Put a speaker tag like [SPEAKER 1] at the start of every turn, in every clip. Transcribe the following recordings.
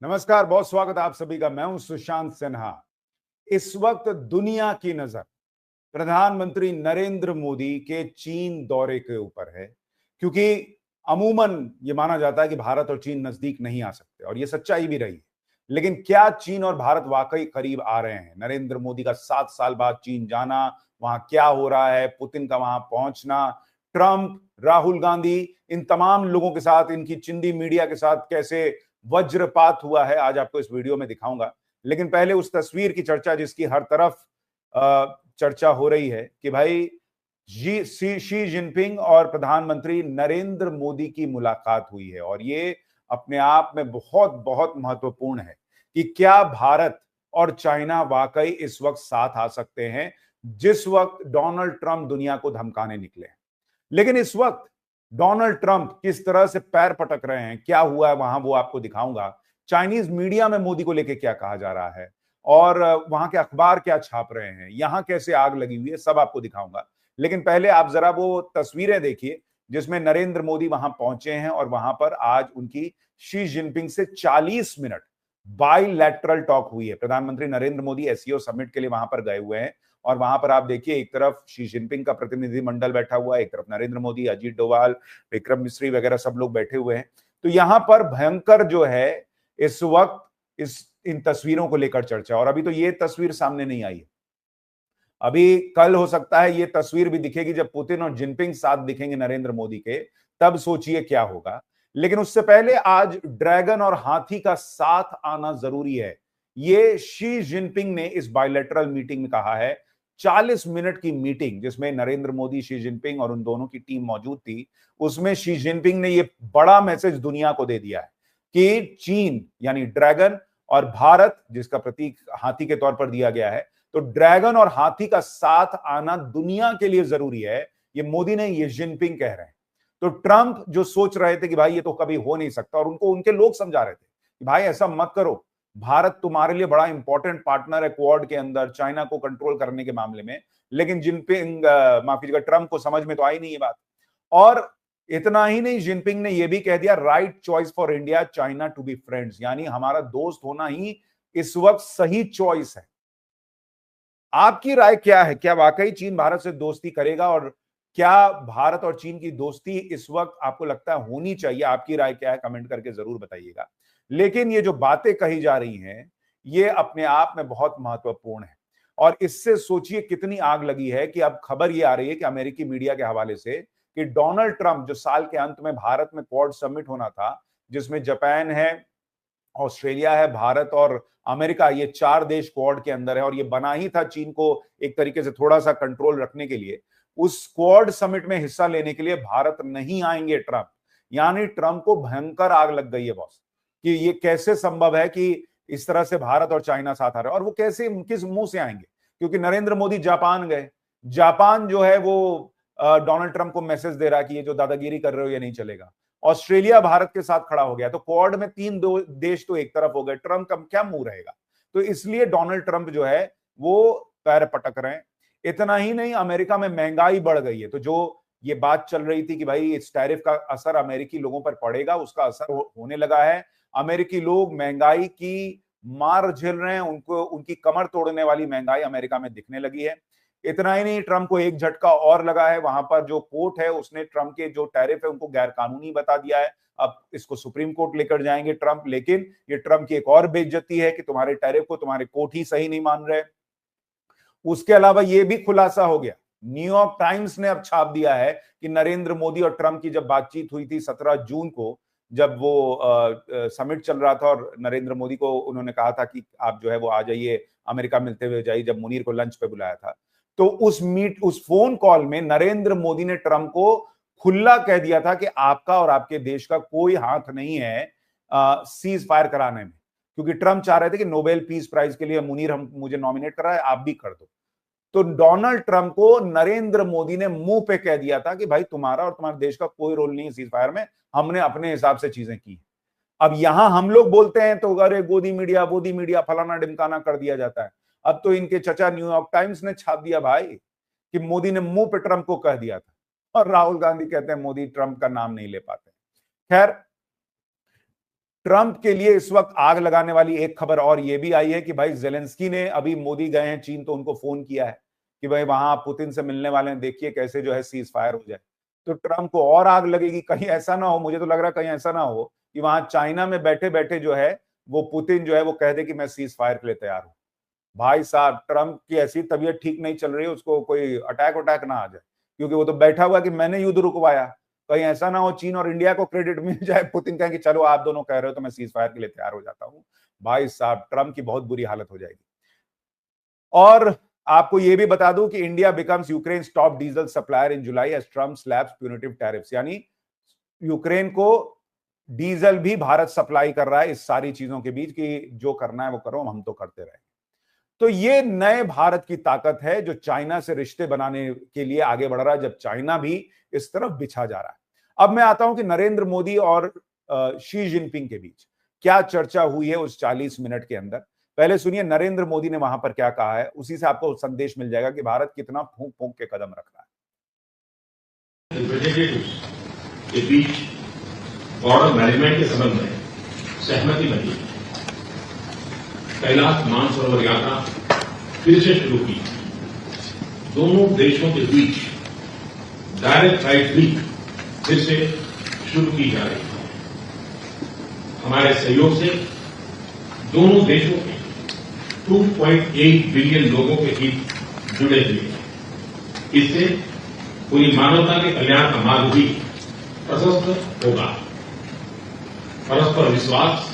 [SPEAKER 1] नमस्कार, बहुत स्वागत है आप सभी का। मैं हूं सुशांत सिन्हा। इस वक्त दुनिया की नजर प्रधानमंत्री नरेंद्र मोदी के चीन दौरे के ऊपर है, क्योंकि अमूमन ये माना जाता है कि भारत और चीन नजदीक नहीं आ सकते, और ये सच्चाई भी रही है। लेकिन क्या चीन और भारत वाकई करीब आ रहे हैं? नरेंद्र मोदी का 7 साल बाद चीन जाना, वहां क्या हो रहा है, पुतिन का वहां पहुंचना, ट्रंप, राहुल गांधी, इन तमाम लोगों के साथ, इनकी चिंदी मीडिया के साथ कैसे वज्रपात हुआ है, आज आपको इस वीडियो में दिखाऊंगा। लेकिन पहले उस तस्वीर की चर्चा जिसकी हर तरफ चर्चा हो रही है कि भाई शी जिनपिंग और प्रधानमंत्री नरेंद्र मोदी की मुलाकात हुई है, और ये अपने आप में बहुत बहुत महत्वपूर्ण है कि क्या भारत और चाइना वाकई इस वक्त साथ आ सकते हैं, जिस वक्त डोनाल्ड ट्रंप दुनिया को धमकाने निकले हैं। लेकिन इस वक्त डोनाल्ड ट्रंप किस तरह से पैर पटक रहे हैं, क्या हुआ है वहां, वो आपको दिखाऊंगा। चाइनीज मीडिया में मोदी को लेकर क्या कहा जा रहा है, और वहां के अखबार क्या छाप रहे हैं, यहां कैसे आग लगी हुई है, सब आपको दिखाऊंगा। लेकिन पहले आप जरा वो तस्वीरें देखिए जिसमें नरेंद्र मोदी वहां पहुंचे हैं, और वहां पर आज उनकी शी जिनपिंग से 40 मिनट बाइलैटरल टॉक हुई है। प्रधानमंत्री नरेंद्र मोदी एससीओ समिट के लिए वहां पर गए हुए हैं, और वहां पर आप देखिए एक तरफ शी जिनपिंग का प्रतिनिधिमंडल बैठा हुआ है, एक तरफ नरेंद्र मोदी, अजीत डोभाल, विक्रम मिश्री वगैरह सब लोग बैठे हुए हैं। तो यहां पर भयंकर जो है इस वक्त इस इन तस्वीरों को लेकर चर्चा, और अभी तो ये तस्वीर सामने नहीं आई है। अभी कल हो सकता है ये तस्वीर भी दिखेगी जब पुतिन और जिनपिंग साथ दिखेंगे नरेंद्र मोदी के, तब सोचिए क्या होगा। लेकिन उससे पहले आज ड्रैगन और हाथी का साथ आना जरूरी है, ये शी जिनपिंग ने इस बायलैटरल मीटिंग में कहा है। 40 मिनट की मीटिंग जिसमें नरेंद्र मोदी, शी जिनपिंग और उन दोनों की टीम मौजूद थी, उसमें शी जिनपिंग ने ये बड़ा मैसेज दुनिया को दे दिया है कि चीन यानी ड्रैगन और भारत, जिसका प्रतीक हाथी के तौर पर दिया गया है, तो ड्रैगन और हाथी का साथ आना दुनिया के लिए जरूरी है। ये मोदी ने, ये जिनपिंग कह रहे हैं। तो ट्रंप जो सोच रहे थे कि भाई ये तो कभी हो नहीं सकता, और उनको उनके लोग समझा रहे थे कि भाई ऐसा मत करो, भारत तुम्हारे लिए बड़ा इंपॉर्टेंट पार्टनर है क्वाड के अंदर चाइना को कंट्रोल करने के मामले में। लेकिन जिनपिंग, माफ कीजिएगा, ट्रंप को समझ में तो आई नहीं ये बात। और इतना ही नहीं, जिनपिंग ने यह भी कह दिया, right choice for India China to be friends, यानी हमारा दोस्त होना ही इस वक्त सही चॉइस है। आपकी राय क्या है? क्या वाकई चीन भारत से दोस्ती करेगा, और क्या भारत और चीन की दोस्ती इस वक्त आपको लगता है होनी चाहिए? आपकी राय क्या है, कमेंट करके जरूर बताइएगा। लेकिन ये जो बातें कही जा रही हैं, ये अपने आप में बहुत महत्वपूर्ण है, और इससे सोचिए कितनी आग लगी है कि अब खबर ये आ रही है कि अमेरिकी मीडिया के हवाले से कि डोनाल्ड ट्रंप, जो साल के अंत में भारत में क्वाड समिट होना था, जिसमें जापान है, ऑस्ट्रेलिया है, भारत और अमेरिका, ये 4 देश क्वाड के अंदर है, और ये बना ही था चीन को एक तरीके से थोड़ा सा कंट्रोल रखने के लिए। उस क्वाड समिट में हिस्सा लेने के लिए भारत नहीं आएंगे ट्रंप। यानी ट्रंप को भयंकर आग लग गई है बॉस, कि ये कैसे संभव है कि इस तरह से भारत और चाइना साथ आ रहे हैं, और वो कैसे, किस मुंह से आएंगे? क्योंकि नरेंद्र मोदी जापान गए, जापान जो है वो डोनाल्ड ट्रंप को मैसेज दे रहा है कि ये जो दादागिरी कर रहे हो ये नहीं चलेगा। ऑस्ट्रेलिया भारत के साथ खड़ा हो गया, तो क्वाड में 3 देश तो एक तरफ हो गए, ट्रंप का क्या मुंह रहेगा? तो इसलिए डोनाल्ड ट्रंप जो है वो पैर पटक रहे हैं। इतना ही नहीं, अमेरिका में महंगाई बढ़ गई है, तो जो ये बात चल रही थी कि भाई इस टैरिफ का असर अमेरिकी लोगों पर पड़ेगा, उसका असर होने लगा है। अमेरिकी लोग महंगाई की मार झेल रहे हैं, उनको उनकी कमर तोड़ने वाली महंगाई अमेरिका में दिखने लगी है। इतना ही नहीं, ट्रंप को एक झटका और लगा है, वहां पर जो कोर्ट है उसने ट्रंप के जो टैरिफ है उनको गैर कानूनी बता दिया है। अब इसको सुप्रीम कोर्ट लेकर जाएंगे ट्रंप, लेकिन ये ट्रंप की एक और बेइज्जती है कि तुम्हारे टैरिफ को तुम्हारे कोर्ट ही सही नहीं मान रहे। उसके अलावा यह भी खुलासा हो गया, न्यूयॉर्क टाइम्स ने अब छाप दिया है कि नरेंद्र मोदी और ट्रंप की जब बातचीत हुई थी 17 जून को, जब वो समिट चल रहा था, और नरेंद्र मोदी को उन्होंने कहा था कि आप जो है वो आ जाइए, अमेरिका मिलते हुए जाइए, जब मुनीर को लंच पे बुलाया था। तो उस फोन कॉल में नरेंद्र मोदी ने ट्रंप को खुला कह दिया था कि आपका और आपके देश का कोई हाथ नहीं है सीज फायर कराने में, क्योंकि ट्रंप चाह रहे थे कि नोबेल पीस प्राइज के लिए मुनीर हम मुझे नॉमिनेट कर रहा है, आप भी कर दो। तो डोनाल्ड ट्रंप को नरेंद्र मोदी ने मुंह पे कह दिया था कि भाई तुम्हारा और तुम्हारे देश का कोई रोल नहीं है सीज फायर में, हमने अपने हिसाब से चीजें की। अब यहां हम लोग बोलते हैं तो अरे गोदी मीडिया फलाना ढिमकाना कर दिया जाता है। अब तो इनके चचा न्यूयॉर्क टाइम्स ने छाप दिया भाई कि मोदी ने मुंह पे ट्रंप को कह दिया था, और राहुल गांधी कहते हैं मोदी ट्रंप का नाम नहीं ले पाते। खैर, ट्रंप के लिए इस वक्त आग लगाने वाली एक खबर और यह भी आई है कि भाई जेलेंस्की ने, अभी मोदी गए हैं चीन तो उनको फोन किया है कि भाई वहां पुतिन से मिलने वाले हैं, देखिए कैसे जो है सीज फायर हो जाए। तो ट्रंप को और आग लगेगी। कहीं ऐसा ना हो, मुझे तो लग रहा है कहीं ऐसा ना हो कि वहां चाइना में बैठे बैठे जो है वो पुतिन जो है वो कह दे कि मैं सीज फायर के लिए तैयार हूं। भाई साहब, ट्रंप की ऐसी तबीयत ठीक नहीं चल रही है, उसको कोई अटैक ना आ जाए, क्योंकि वो तो बैठा हुआ कि मैंने युद्ध रुकवाया। कहीं ऐसा ना हो चीन और इंडिया को क्रेडिट मिल जाए, पुतिन कहे कि चलो आप दोनों कह रहे हो तो मैं सीज फायर के लिए तैयार हो जाता हूं। भाई साहब, ट्रंप की बहुत बुरी हालत हो जाएगी। और आपको यह भी बता दूं कि India becomes Ukraine top diesel supplier in July as Trump slaps punitive tariffs, यानी यूक्रेन को डीजल भी भारत सप्लाई कर रहा है इस सारी चीजों के बीच कि जो करना है वो करो, हम तो करते रहे। तो ये नए भारत की ताकत है जो चाइना से रिश्ते बनाने के लिए आगे बढ़ रहा है, जब चाइना भी इस तरफ बिछा जा रहा है। अब मैं आता हूं कि नरेंद्र मोदी और शी जिनपिंग के बीच क्या चर्चा हुई है उस 40 मिनट के अंदर। पहले सुनिए नरेंद्र मोदी ने वहां पर क्या कहा है, उसी से आपको संदेश मिल जाएगा कि भारत कितना फूंक फूंक के कदम रख रहा है।
[SPEAKER 2] के बीच बॉर्डर मैनेजमेंट के संबंध में सहमति बनी। कैलाश मानसरोवर यात्रा फिर से शुरू की। दोनों देशों के बीच डायरेक्ट फ्लाइट भी फिर से शुरू की जा रही है। हमारे सहयोग से दोनों देशों के 2.8 बिलियन लोगों के हित जुड़े हुए हैं। इससे पूरी मानवता के कल्याण का मार्ग भी प्रशस्त होगा। परस्पर विश्वास,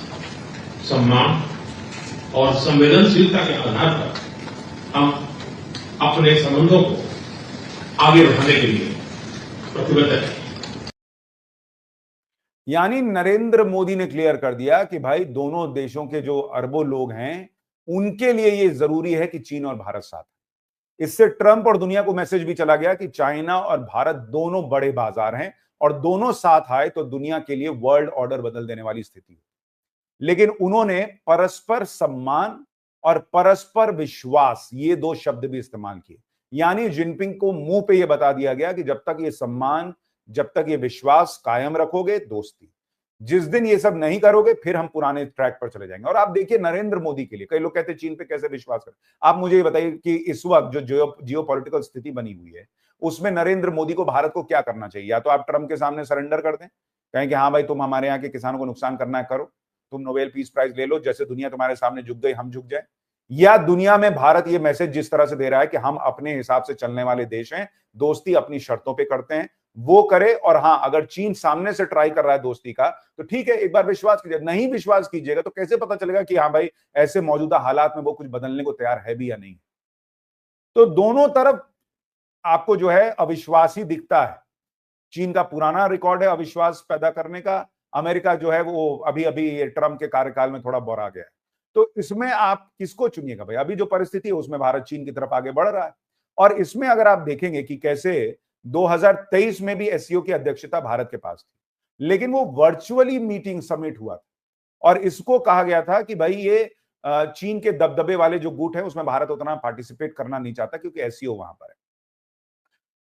[SPEAKER 2] सम्मान और संवेदनशीलता के आधार पर हम अपने संबंधों को आगे बढ़ाने के लिए प्रतिबद्ध हैं।
[SPEAKER 1] यानी नरेंद्र मोदी ने क्लियर कर दिया कि भाई दोनों देशों के जो अरबों लोग हैं उनके लिए ये जरूरी है कि चीन और भारत साथ है। इससे ट्रंप और दुनिया को मैसेज भी चला गया कि चाइना और भारत दोनों बड़े बाजार हैं और दोनों साथ आए तो दुनिया के लिए वर्ल्ड ऑर्डर बदल देने वाली स्थिति है। लेकिन उन्होंने परस्पर सम्मान और परस्पर विश्वास, ये दो शब्द भी इस्तेमाल किए। यानी जिनपिंग को मुंह पे ये बता दिया गया कि जब तक ये सम्मान, जब तक ये विश्वास कायम रखोगे दोस्ती, जिस दिन ये सब नहीं करोगे फिर हम पुराने ट्रैक पर चले जाएंगे। और आप देखिए नरेंद्र मोदी के लिए, कई लोग कहते हैं चीन पे कैसे विश्वास करें। आप मुझे ये बताइए कि इस वक्त जो जियोपॉलिटिकल स्थिति बनी हुई है उसमें नरेंद्र मोदी को, भारत को क्या करना चाहिए? या तो आप ट्रंप के सामने सरेंडर कर दें, कहें कि हाँ भाई तुम हमारे यहाँ के किसानों को नुकसान करना है करो, तुम नोबेल पीस प्राइज ले लो, जैसे दुनिया तुम्हारे सामने झुक गई हम झुक जाए। या दुनिया में भारत ये मैसेज जिस तरह से दे रहा है कि हम अपने हिसाब से चलने वाले देश हैं, दोस्ती अपनी शर्तों पे करते हैं, वो करे। और हाँ, अगर चीन सामने से ट्राई कर रहा है दोस्ती का तो ठीक है, एक बार विश्वास कीजिए। नहीं विश्वास कीजिएगा तो कैसे पता चलेगा कि हाँ भाई ऐसे मौजूदा हालात में वो कुछ बदलने को तैयार है भी या नहीं। तो दोनों तरफ आपको जो है अविश्वास ही दिखता है। चीन का पुराना रिकॉर्ड है अविश्वास पैदा करने का, अमेरिका जो है वो अभी अभी ट्रंप के कार्यकाल में थोड़ा बौरा गया है। तो इसमें आप किसको चुनिएगा भाई? अभी जो परिस्थिति है उसमें भारत चीन की तरफ आगे बढ़ रहा है। और इसमें अगर आप देखेंगे कि कैसे 2023 में भी एससीओ की अध्यक्षता भारत के पास थी, लेकिन वो वर्चुअली मीटिंग समिट हुआ था और इसको कहा गया था कि भाई ये चीन के दबदबे वाले जो गुट है उसमें भारत उतना पार्टिसिपेट करना नहीं चाहता क्योंकि एससीओ वहां पर है।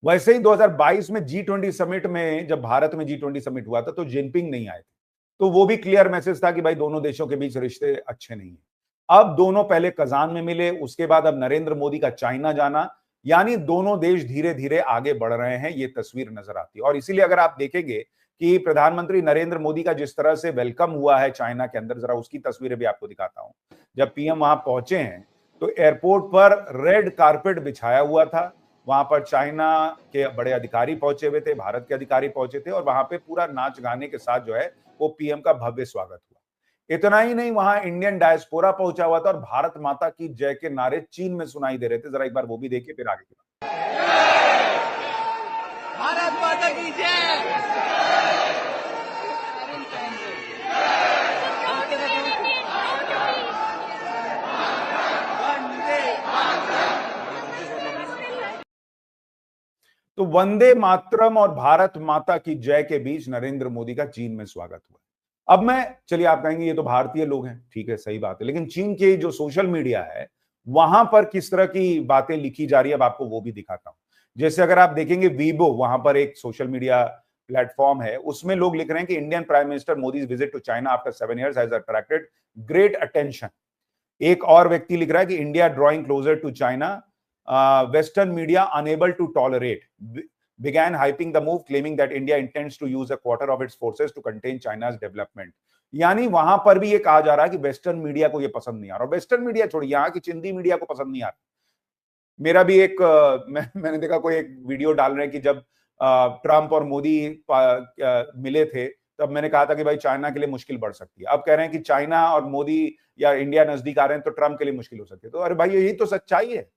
[SPEAKER 1] वैसे ही 2022 में G20 समिट में, जब भारत में G20 समिट हुआ था तो जिनपिंग नहीं आए थे, तो वो भी क्लियर मैसेज था कि भाई दोनों देशों के बीच रिश्ते अच्छे नहीं है। अब दोनों पहले कजान में मिले, उसके बाद अब नरेंद्र मोदी का चाइना जाना, यानी दोनों देश धीरे धीरे आगे बढ़ रहे हैं, ये तस्वीर नजर आती है। और इसीलिए अगर आप देखेंगे कि प्रधानमंत्री नरेंद्र मोदी का जिस तरह से वेलकम हुआ है चाइना के अंदर, जरा उसकी तस्वीरें भी आपको दिखाता हूं। जब पीएम वहां पहुंचे हैं तो एयरपोर्ट पर रेड कारपेट बिछाया हुआ था, वहां पर चाइना के बड़े अधिकारी पहुंचे हुए थे, भारत के अधिकारी पहुंचे थे और वहां पे पूरा नाच गाने के साथ जो है वो पीएम का भव्य स्वागत हुआ। इतना ही नहीं, वहां इंडियन डायस्पोरा पहुंचा हुआ था और भारत माता की जय के नारे चीन में सुनाई दे रहे थे। जरा एक बार वो भी देखिए, फिर आगे की बात।
[SPEAKER 3] भारत माता की जय।
[SPEAKER 1] तो वंदे मातरम और भारत माता की जय के बीच नरेंद्र मोदी का चीन में स्वागत हुआ। अब मैं, चलिए आप कहेंगे ये तो भारतीय लोग हैं, ठीक है सही बात है, लेकिन चीन के जो सोशल मीडिया है वहां पर किस तरह की बातें लिखी जा रही है अब आपको वो भी दिखाता हूं। जैसे अगर आप देखेंगे वीबो, वहां पर एक सोशल मीडिया प्लेटफॉर्म है, उसमें लोग लिख रहे हैं कि Indian prime minister Modi visit to China after 7 years has attracted great attention. एक और व्यक्ति लिख रहा है कि India drawing closer to China, western media unable to tolerate, began hyping the move, claiming that India intends to use a quarter of its forces to contain China's development। यानी वहां पर भी ये कहा जा रहा है कि वेस्टर्न मीडिया को ये पसंद नहीं आ रहा। वेस्टर्न मीडिया छोड़िए, यहाँ की चिंदी मीडिया को पसंद नहीं आ रहा। मेरा भी एक मैंने देखा कोई एक वीडियो डाल रहे हैं कि जब ट्रंप और मोदी मिले थे तब मैंने कहा था कि भाई चाइना के लिए मुश्किल बढ़ सकती है। अब कह रहे हैं कि चाइना और मोदी या इंडिया नजदीक आ रहे हैं तो ट्रंप के लिए मुश्किल हो सकती है। तो अरे भाई यही तो सच्चाई है।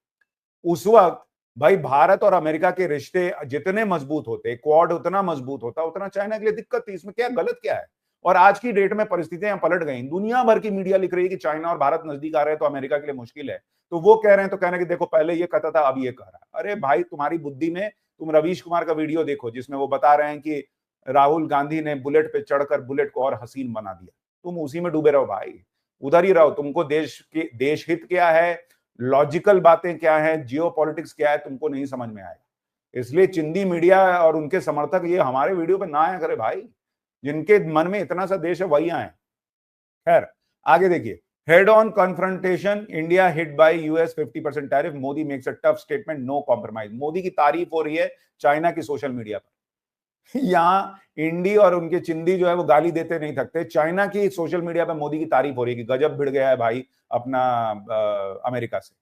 [SPEAKER 1] उस वक्त भाई भारत और अमेरिका के रिश्ते जितने मजबूत होते, क्वाड उतना मजबूत होता, उतना चाइना के लिए दिक्कत थी। इसमें क्या गलत क्या है? और आज की डेट में परिस्थितियां पलट गई। दुनिया भर की मीडिया लिख रही है कि चाइना और भारत नजदीक आ रहे हैं तो अमेरिका के लिए मुश्किल है। तो वो कह रहे हैं तो कहना कि देखो पहले ये कहता था अब ये कह रहा है। अरे भाई तुम्हारी बुद्धि में, तुम रवीश कुमार का वीडियो देखो जिसमें वो बता रहे हैं कि राहुल गांधी ने बुलेट पे चढ़कर बुलेट को और हसीन बना दिया। तुम उसी में डूबे रहो भाई, उधर ही रहो। तुमको देश हित क्या है, लॉजिकल बातें क्या है, जियोपॉलिटिक्स क्या है, तुमको नहीं समझ में आएगा। इसलिए चिंदी मीडिया और उनके समर्थक ये हमारे वीडियो पे ना आया करे भाई। जिनके मन में इतना सा देश है वही आए। खैर आगे देखिए, head on confrontation, India hit by US 50% tariff, Modi makes a tough statement, no compromise. Modi की तारीफ हो रही है चाइना की सोशल मीडिया पर। यहाँ इंडी और उनके चिंदी जो है वो गाली देते नहीं थकते। चाइना की सोशल मीडिया पर मोदी की तारीफ हो रही है कि गजब भिड़ गया है भाई अपना अमेरिका से।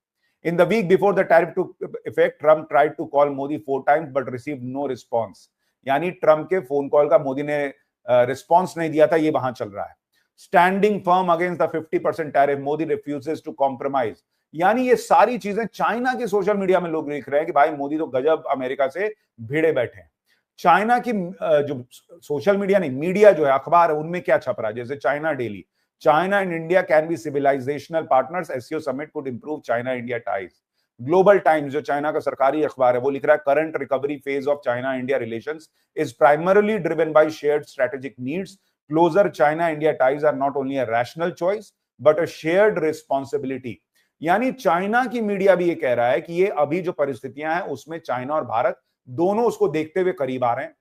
[SPEAKER 1] In the week before the tariff took effect, Trump tried to call Modi 4 times but received no response। यानी ट्रंप के फोन कॉल का मोदी ने रिस्पॉन्स नहीं दिया था, ये वहां चल रहा है। Standing firm against the 50% tariff, Modi refuses to compromise. यानी ये सारी चीजें चाइना की सोशल मीडिया में लोग लिख रहे हैं कि भाई मोदी तो गजब अमेरिका से भिड़े बैठे हैं। चाइना की जो सोशल मीडिया नहीं, मीडिया जो है, अखबार है, उनमें क्या छप रहा है? जैसे China daily, China and India can be civilizational partners, SCO summit could improve China-India ties। Global Times जो चाइना का सरकारी अखबार है वो लिख रहा है current recovery phase of China India relations is primarily driven by shared strategic needs, closer China India ties are not only a rational choice but a shared responsibility. यानी चाइना की मीडिया भी ये कह रहा है कि ये अभी जो परिस्थितियां हैं उसमें चाइना और भारत दोनों उसको देखते हुए करीब आ रहे हैं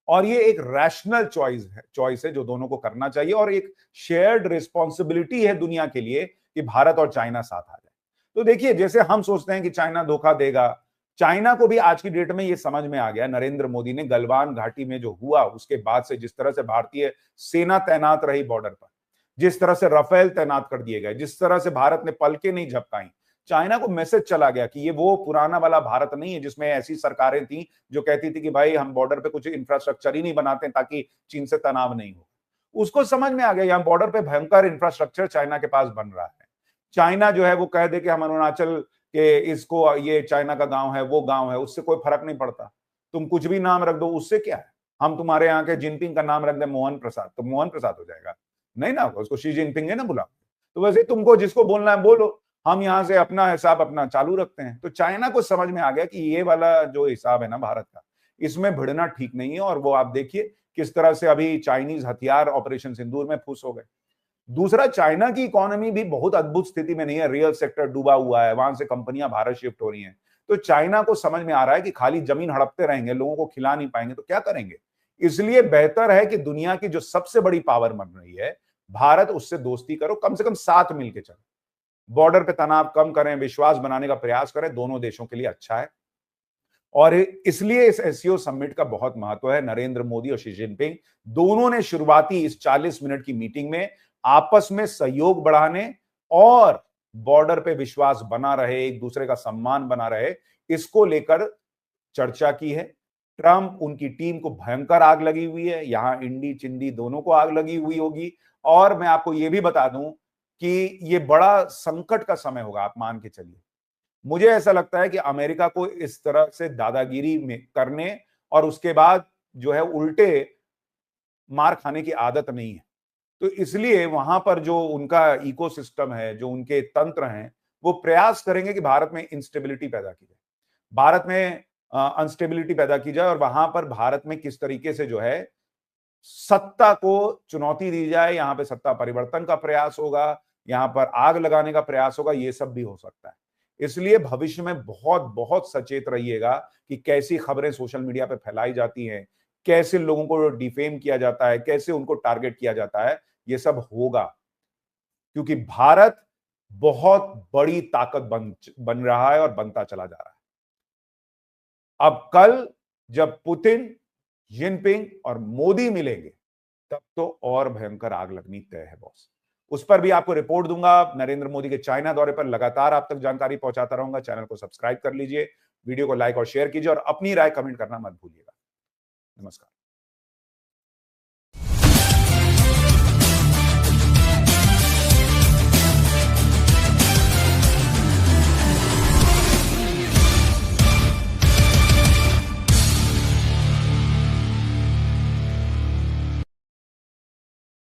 [SPEAKER 1] और ये एक रैशनल चॉइस है जो दोनों को करना चाहिए और एक शेयर्ड रिस्पॉन्सिबिलिटी है दुनिया के लिए कि भारत और चाइना साथ आ जाए। तो देखिए, जैसे हम सोचते हैं कि चाइना धोखा देगा, चाइना को भी आज की डेट में ये समझ में आ गया। नरेंद्र मोदी ने गलवान घाटी में जो हुआ उसके बाद से जिस तरह से भारतीय सेना तैनात रही बॉर्डर पर, जिस तरह से राफेल तैनात कर दिए गए, जिस तरह से भारत ने पलकें नहीं झपकाई, चाइना को मैसेज चला गया कि ये वो पुराना वाला भारत नहीं है जिसमें ऐसी सरकारें थी जो कहती थी कि भाई हम बॉर्डर पे कुछ इंफ्रास्ट्रक्चर ही नहीं बनाते ताकि चीन से तनाव नहीं हो। उसको समझ में आ गया यहाँ बॉर्डर पे भयंकर इंफ्रास्ट्रक्चर चाइना के पास बन रहा है। चाइना जो है वो कह दे कि हम अरुणाचल के इसको, ये चाइना का गांव है, वो गांव है, उससे कोई फर्क नहीं पड़ता। तुम कुछ भी नाम रख दो, उससे क्या है। हम तुम्हारे यहाँ के जिनपिंग का नाम रख दे मोहन प्रसाद, तो मोहन प्रसाद हो जाएगा? नहीं ना, उसको शी जिनपिंग है ना बुला। तो वैसे तुमको जिसको बोलना है बोलो, हम यहां से अपना हिसाब अपना चालू रखते हैं। तो चाइना को समझ में आ गया कि ये वाला जो हिसाब है ना भारत का, इसमें भिड़ना ठीक नहीं है। और वो आप देखिए किस तरह से अभी चाइनीज हथियार ऑपरेशन सिंदूर में फूस हो गए। दूसरा, चाइना की इकोनॉमी भी बहुत अद्भुत स्थिति में नहीं है, रियल सेक्टर डूबा हुआ है, वहां से कंपनियां भारत शिफ्ट हो रही हैं। तो चाइना को समझ में आ रहा है कि खाली जमीन हड़पते रहेंगे, लोगों को खिला नहीं पाएंगे तो क्या करेंगे। इसलिए बेहतर है कि दुनिया की जो सबसे बड़ी पावर बन रही है भारत, उससे दोस्ती करो, कम से कम साथ मिलकर चलो, बॉर्डर पे तनाव कम करें, विश्वास बनाने का प्रयास करें, दोनों देशों के लिए अच्छा है। और इसलिए इस एससीओ समिट का बहुत महत्व है। नरेंद्र मोदी और शी जिनपिंग दोनों ने शुरुआती इस 40 मिनट की मीटिंग में आपस में सहयोग बढ़ाने और बॉर्डर पे विश्वास बना रहे, एक दूसरे का सम्मान बना रहे, इसको लेकर चर्चा की है। ट्रंप, उनकी टीम को भयंकर आग लगी हुई है, यहां इंडी चिंदी दोनों को आग लगी हुई होगी। और मैं आपको यह भी बता दूं कि ये बड़ा संकट का समय होगा, आप मान के चलिए। मुझे ऐसा लगता है कि अमेरिका को इस तरह से दादागिरी में करने और उसके बाद जो है उल्टे मार खाने की आदत नहीं है। तो इसलिए वहां पर जो उनका इकोसिस्टम है, जो उनके तंत्र हैं, वो प्रयास करेंगे कि भारत में इंस्टेबिलिटी पैदा की जाए, भारत में अनस्टेबिलिटी पैदा की जाए और वहां पर भारत में किस तरीके से जो है सत्ता को चुनौती दी जाए, यहां पे सत्ता परिवर्तन का प्रयास होगा, यहां पर आग लगाने का प्रयास होगा, ये सब भी हो सकता है। इसलिए भविष्य में बहुत बहुत सचेत रहिएगा कि कैसी खबरें सोशल मीडिया पे फैलाई जाती हैं, कैसे लोगों को डिफेम किया जाता है, कैसे उनको टारगेट किया जाता है, ये सब होगा, क्योंकि भारत बहुत बड़ी ताकत बन रहा है और बनता चला जा रहा है। अब कल जब पुतिन, जिनपिंग और मोदी मिलेंगे, तब तो और भयंकर आग लगनी तय है बॉस। उस पर भी आपको रिपोर्ट दूंगा। नरेंद्र मोदी के चाइना दौरे पर लगातार आप तक जानकारी पहुंचाता रहूंगा। चैनल को सब्सक्राइब कर लीजिए, वीडियो को लाइक और शेयर कीजिए और अपनी राय कमेंट करना मत भूलिएगा। नमस्कार।